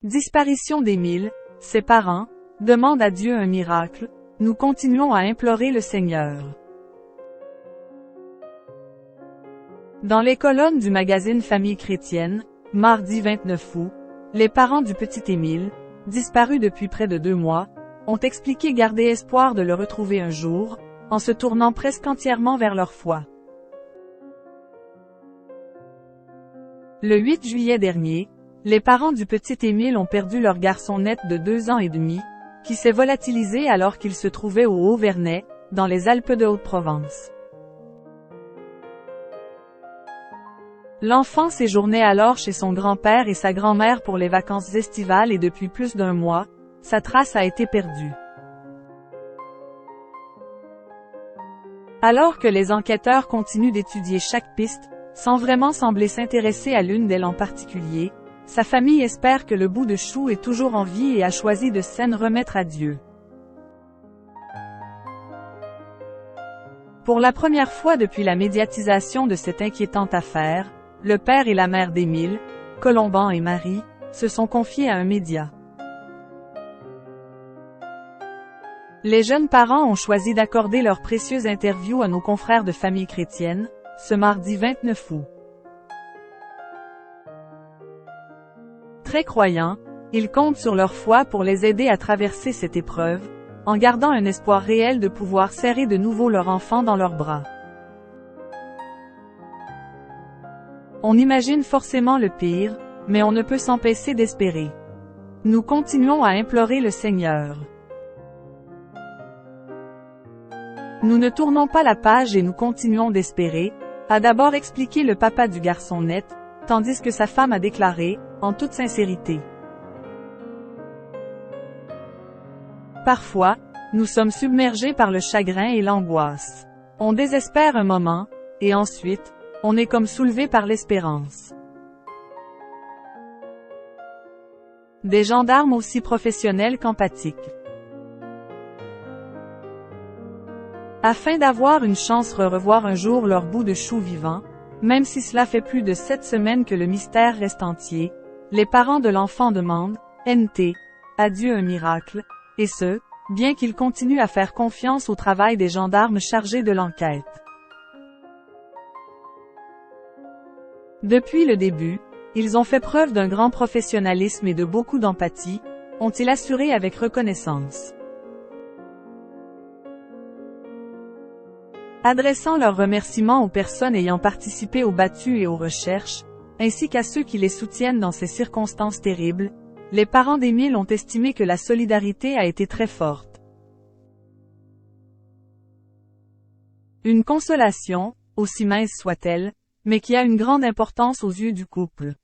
Disparition d'Émile, ses parents, demandent à Dieu un miracle, nous continuons à implorer le Seigneur. Dans les colonnes du magazine Famille chrétienne, mardi 29 août, les parents du petit Émile, disparu depuis près de 2 mois, ont expliqué garder espoir de le retrouver un jour, en se tournant presque entièrement vers leur foi. Le 8 juillet dernier, les parents du petit Émile ont perdu leur garçon net de 2 ans et demi, qui s'est volatilisé alors qu'il se trouvait au Haut-Vernay, dans les Alpes de Haute-Provence. L'enfant séjournait alors chez son grand-père et sa grand-mère pour les vacances estivales et depuis plus d'1 mois, sa trace a été perdue. Alors que les enquêteurs continuent d'étudier chaque piste, sans vraiment sembler s'intéresser à l'une d'elles en particulier, sa famille espère que le bout de chou est toujours en vie et a choisi de s'en remettre à Dieu. Pour la première fois depuis la médiatisation de cette inquiétante affaire, le père et la mère d'Émile, Colomban et Marie, se sont confiés à un média. Les jeunes parents ont choisi d'accorder leur précieuse interview à nos confrères de Famille chrétienne, ce mardi 29 août. Très croyants, ils comptent sur leur foi pour les aider à traverser cette épreuve, en gardant un espoir réel de pouvoir serrer de nouveau leur enfant dans leurs bras. On imagine forcément le pire, mais on ne peut s'empêcher d'espérer. Nous continuons à implorer le Seigneur. Nous ne tournons pas la page et nous continuons d'espérer, a d'abord expliqué le papa du garçon net, tandis que sa femme a déclaré, en toute sincérité. Parfois, nous sommes submergés par le chagrin et l'angoisse. On désespère un moment, et ensuite, on est comme soulevé par l'espérance. Des gendarmes aussi professionnels qu'empathiques. Afin d'avoir une chance de revoir un jour leur bout de chou vivant, même si cela fait plus de 7 semaines que le mystère reste entier, les parents de l'enfant demandent, NT, à Dieu un miracle, et ce, bien qu'ils continuent à faire confiance au travail des gendarmes chargés de l'enquête. Depuis le début, ils ont fait preuve d'un grand professionnalisme et de beaucoup d'empathie, ont-ils assuré avec reconnaissance. Adressant leurs remerciements aux personnes ayant participé aux battues et aux recherches, ainsi qu'à ceux qui les soutiennent dans ces circonstances terribles, les parents d'Émile ont estimé que la solidarité a été très forte. Une consolation, aussi mince soit-elle, mais qui a une grande importance aux yeux du couple.